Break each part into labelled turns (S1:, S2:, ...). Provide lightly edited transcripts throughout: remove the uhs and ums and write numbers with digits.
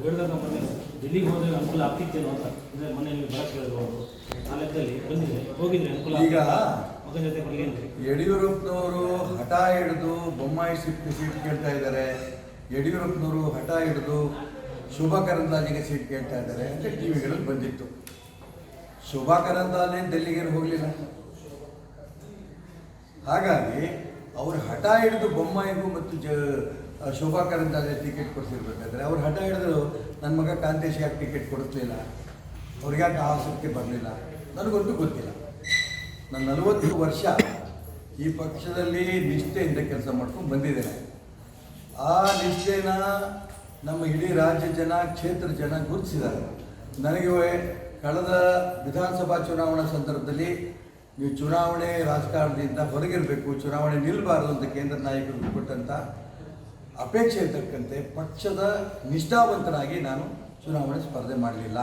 S1: ಹೇಳಿದಾಗ ಮೊನ್ನೆ ಡೆಲ್ಲಿಗೆ ಹೋದಾಗ ಅನುಕೂಲ ಆಗ್ತಿತ್ತೇನೋ ಅಂತ ಅಂದರೆ ಮೊನ್ನೆ ನೀವು ಬರಕ್ಕೆ ಹೇಳಿದ್ರು ಅವರು ಆ ಲೆಕ್ಕದಲ್ಲಿ ಬಂದಿದೆ ಹೋಗಿದ್ರೆ ಅನುಕೂಲ
S2: ಈಗ
S1: ಮಗನ ಜೊತೆ ಬರ್ಲೇನ್ರಿ
S2: ಯಡಿಯೂರಪ್ಪನವರು ಹಠ ಹಿಡಿದು ಬೊಮ್ಮಾಯಿ ಸೀಟ್ ಕೇಳ್ತಾ ಇದ್ದಾರೆ. ಯಡಿಯೂರಪ್ಪನವರು ಹಠ ಹಿಡಿದು ಶೋಭಾ ಕರಂದ್ಲಾಜೆಗೆ ಸೀಟ್ ಕೇಳ್ತಾ ಇದ್ದಾರೆ ಅಂತ ಟಿವಿಗಳಲ್ಲಿ ಬಂದಿತ್ತು. ಶೋಭಾ ಕರಂದ್ಲಾಜೆ ಡೆಲ್ಲಿಗೆ ಹೋಗಲಿಲ್ಲ. ಹಾಗಾಗಿ ಅವರು ಹಠ ಹಿಡಿದು ಬೊಮ್ಮಾಯಿಗೂ ಮತ್ತು ಶೋಭಾ ಕರಂದ್ಲಾಜೆ ಟಿಕೆಟ್ ಕೊಡಿಸಿರ್ಬೇಕಾದ್ರೆ ಅವ್ರು ಹಠ ಹಿಡಿದು ನನ್ನ ಮಗ ಕಾಂತೇಶ್ ಯಾಕೆ ಟಿಕೆಟ್ ಕೊಡಿಸ್ಲಿಲ್ಲ, ಅವ್ರಿಗೆ ಯಾಕೆ ಆಸಕ್ತಿ ಬರಲಿಲ್ಲ, ನನಗಂತೂ ಗೊತ್ತಿಲ್ಲ. ನಾನು 40 ವರ್ಷ ಈ ಪಕ್ಷದಲ್ಲಿ ನಿಷ್ಠೆಯಿಂದ ಕೆಲಸ ಮಾಡ್ಕೊಂಡು ಬಂದಿದ್ದೇನೆ. ಆ ನಿಷ್ಠೆನ ನಮ್ಮ ಇಡೀ ರಾಜ್ಯ ಜನ, ಕ್ಷೇತ್ರ ಜನ ಗುರುತಿಸಿದ್ದಾರೆ. ನನಗೆ ಕಳೆದ ವಿಧಾನಸಭಾ ಚುನಾವಣಾ ಸಂದರ್ಭದಲ್ಲಿ ನೀವು ಚುನಾವಣೆ ರಾಜಕಾರಣದಿಂದ ಹೊರಗಿರಬೇಕು, ಚುನಾವಣೆ ನಿಲ್ಲಬಾರದು ಅಂತ ಕೇಂದ್ರ ನಾಯಕರು ಕೊಟ್ಟಂಥ ಅಪೇಕ್ಷೆ ಇರ್ತಕ್ಕಂತೆ ಪಕ್ಷದ ನಿಷ್ಠಾವಂತನಾಗಿ ನಾನು ಚುನಾವಣೆ ಸ್ಪರ್ಧೆ ಮಾಡಲಿಲ್ಲ.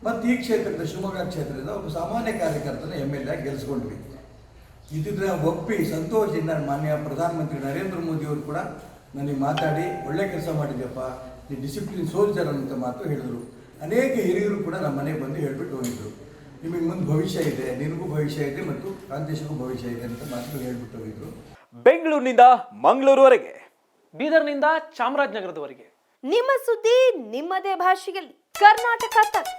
S2: ಮತ್ತು ಈ ಕ್ಷೇತ್ರದ ಶಿವಮೊಗ್ಗ ಕ್ಷೇತ್ರದಿಂದ ಒಬ್ಬ ಸಾಮಾನ್ಯ ಕಾರ್ಯಕರ್ತನ MLA ಗೆಲ್ಲಿಸ್ಕೊಂಡ್ವಿ. ಇದ್ದಿದ್ರೆ ಒಪ್ಪಿ ಸಂತೋಷದಿಂದ ಮಾನ್ಯ ಪ್ರಧಾನಮಂತ್ರಿ ನರೇಂದ್ರ ಮೋದಿಯವರು ಕೂಡ ನನಗೆ ಮಾತಾಡಿ ಒಳ್ಳೆ ಕೆಲಸ ಮಾಡಿದ್ಯಪ್ಪ, ಈ ಡಿಸಿಪ್ಲಿನ್ ಸೋಲ್ಜರ್ ಅಂತ ಮಾತು ಹೇಳಿದರು. ಅನೇಕ ಹಿರಿಯರು ಕೂಡ ನಮ್ಮ ಮನೆಗೆ ಬಂದು ಹೇಳ್ಬಿಟ್ಟು ಹೋಗಿದ್ರು, ನಿಮಗೆ ಮುಂದೆ ಭವಿಷ್ಯ ಇದೆ, ನಿನಗೂ ಭವಿಷ್ಯ ಇದೆ ಮತ್ತು ಕಾಂತೇಶಗೂ ಭವಿಷ್ಯ ಇದೆ ಅಂತ ಮಾತುಗಳು ಹೇಳ್ಬಿಟ್ಟು ಹೋಗಿದ್ರು.
S3: ಬೆಂಗಳೂರಿನಿಂದ ಮಂಗಳೂರುವರೆಗೆ,
S4: ಬೀದರ್ನಿಂದ ಚಾಮರಾಜನಗರದವರೆಗೆ
S5: ನಿಮ್ಮ ಸುದ್ದಿ ನಿಮ್ಮದೇ ಭಾಷೆಯಲ್ಲಿ ಕರ್ನಾಟಕ ತಕ್.